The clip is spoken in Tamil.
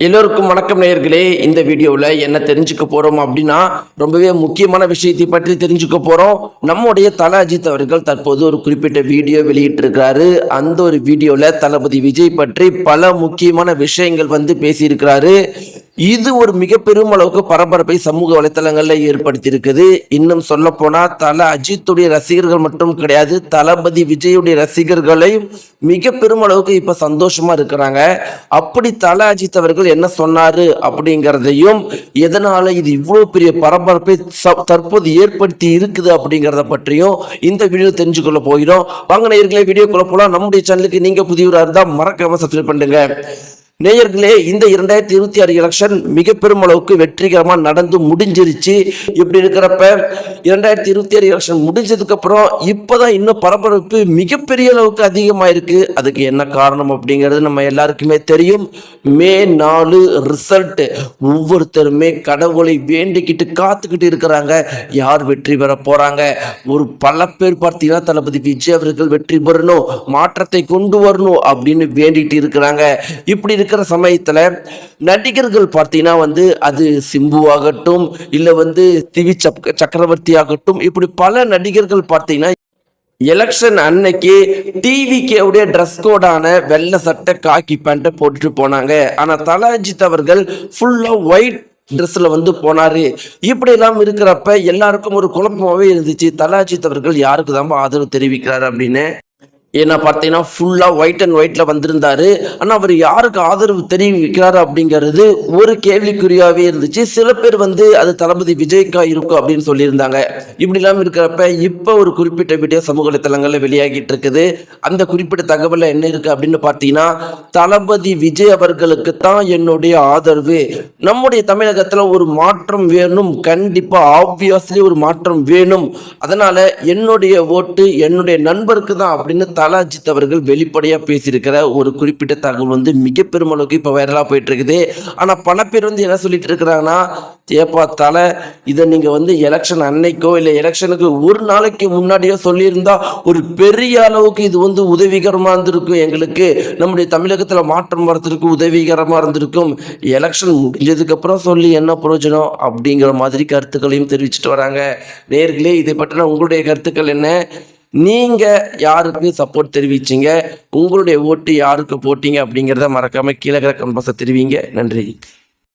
எல்லோருக்கும் வணக்கம் நேயர்களே. இந்த வீடியோவில் என்ன தெரிஞ்சுக்க போகிறோம் அப்படின்னா, ரொம்பவே முக்கியமான விஷயத்தை பற்றி தெரிஞ்சுக்க போகிறோம். நம்முடைய தல அஜித் அவர்கள் தற்போது ஒரு குறிப்பிட்ட வீடியோ வெளியிட்டிருக்கிறாரு. அந்த ஒரு வீடியோவில் தளபதி விஜய் பற்றி பல முக்கியமான விஷயங்கள் பேசியிருக்கிறாரு. இது ஒரு மிக பெரும் அளவுக்கு பரபரப்பை சமூக வலைத்தளங்களில் ஏற்படுத்தி இருக்குது. இன்னும் சொல்ல போனா தல அஜித்துடைய ரசிகர்கள் மட்டும் கிடையாது, தளபதி விஜயுடைய ரசிகர்களையும் மிக பெரும் அளவுக்கு இப்ப சந்தோஷமா இருக்கிறாங்க. அப்படி தல அஜித் அவர்கள் என்ன சொன்னாரு அப்படிங்கிறதையும், எதனால இது இவ்வளவு பெரிய பரபரப்பை தற்போது ஏற்படுத்தி இருக்குது அப்படிங்கிறத பற்றியும் இந்த வீடியோ தெரிஞ்சுக்கொள்ள போகிறோம். வாங்க நேயர்களே, வீடியோக்குள்ள போலாம். நம்முடைய சேனலுக்கு நீங்க புதியவராக இருந்தால் மறக்காம சப்ஸ்கிரைப் பண்ணுங்க. நேயர்களே, இந்த 2026 எலெக்ஷன் மிக பெரும் அளவுக்கு வெற்றிகரமா நடந்து முடிஞ்சிருச்சு. இப்படி இருக்கிறப்ப 2026 எலெக்ஷன் முடிஞ்சதுக்கு அப்புறம் இப்பதான் இன்னும் பரபரப்பு மிகப்பெரிய அளவுக்கு அதிகமாயிருக்கு. அதுக்கு என்ன காரணம் அப்படிங்கிறது நம்ம எல்லாருக்குமே தெரியும். மே 4 ரிசல்ட். ஒவ்வொருத்தருமே கடவுளை வேண்டிக்கிட்டு காத்துக்கிட்டு இருக்கிறாங்க, யார் வெற்றி பெற போறாங்க. ஒரு பல பேர் பார்த்தீங்கன்னா தளபதி விஜய் அவர்கள் வெற்றி பெறணும், மாற்றத்தை கொண்டு வரணும் அப்படின்னு வேண்டிட்டு இருக்கிறாங்க. இப்படி இருக்கிற சமயத்துல நடிகர்கள் பார்த்தீங்கன்னா அது சிம்பு ஆகட்டும், இல்ல திவி சக்கரவர்த்தி ஆகட்டும், இப்படி பல நடிகர்கள் பார்த்தீங்கன்னா எலெக்ஷன் அன்னைக்கு டிவிக்கே ட்ரெஸ் கோடான வெள்ளை சட்டை காக்கி பேண்ட்டை போட்டுட்டு போனாங்க. ஆனா தல அஜித் அவர்கள் ஃபுல்லா ஒயிட் ட்ரெஸ்ல போனாரு. இப்படி எல்லாம் இருக்கிறப்ப எல்லாருக்கும் ஒரு குழப்பமாவே இருந்துச்சு, தல அஜித் அவர்கள் யாருக்கு தான் ஆதரவு தெரிவிக்கிறாரு அப்படின்னு. ஏன்னா பார்த்தீங்கன்னா ஃபுல்லாக ஒயிட் அண்ட் ஒயிட்டில் வந்திருந்தாரு. ஆனால் அவர் யாருக்கு ஆதரவு தெரிவிக்கிறாரு அப்படிங்கிறது ஒரு கேள்விக்குறியாகவே இருந்துச்சு. சில பேர் அது தளபதி விஜய்க்கா இருக்கும் அப்படின்னு சொல்லியிருந்தாங்க. இப்படி இல்லாமல் இருக்கிறப்ப இப்போ ஒரு குறிப்பிட்ட வீடியோ சமூக வலைத்தளங்களில் வெளியாகிட்டு இருக்குது. அந்த குறிப்பிட்ட தகவலில் என்ன இருக்குது அப்படின்னு பார்த்தீங்கன்னா, தளபதி விஜய் அவர்களுக்கு தான் என்னுடைய ஆதரவு. நம்முடைய தமிழகத்தில் ஒரு மாற்றம் வேணும், கண்டிப்பாக ஆப்வியஸ்லி ஒரு மாற்றம் வேணும். அதனால் என்னுடைய ஓட்டு என்னுடைய நண்பருக்கு தான் அப்படின்னு தல அஜித் அவர்கள் வெளிப்படையா பேசியிருக்கிற ஒரு குறிப்பிட்ட தகவல் மிக பெரும் அளவுக்கு இப்ப வைரலா போயிட்டு இருக்குது. ஆனா பல பேர் என்ன சொல்லிட்டு இருக்கிறாங்கன்னா, ஏப்பா தல, இதை நீங்க எலெக்ஷன் அன்னைக்கோ இல்ல எலெக்ஷனுக்கு ஒரு நாளைக்கு முன்னாடியோ சொல்லியிருந்தா ஒரு பெரிய அளவுக்கு இது உதவிகரமா இருந்திருக்கும், எங்களுக்கு நம்முடைய தமிழகத்துல மாற்றம் வரத்திற்கு உதவிகரமா இருந்திருக்கும். எலெக்ஷன் முடிஞ்சதுக்கு அப்புறம் சொல்லி என்ன பிரயோஜனம் அப்படிங்கிற மாதிரி கருத்துக்களையும் தெரிவிச்சுட்டு வராங்க. நேர்களே, இதை பற்றின உங்களுடைய கருத்துக்கள் என்ன? நீங்க யாருக்கு சப்போர்ட் தெரிவிச்சீங்க, உங்களுடைய ஓட்டு யாருக்கு போட்டீங்க அப்படிங்கிறத மறக்காம கீழே கமெண்ட் பாக்ஸ்ல தெரிவிங்க. நன்றி.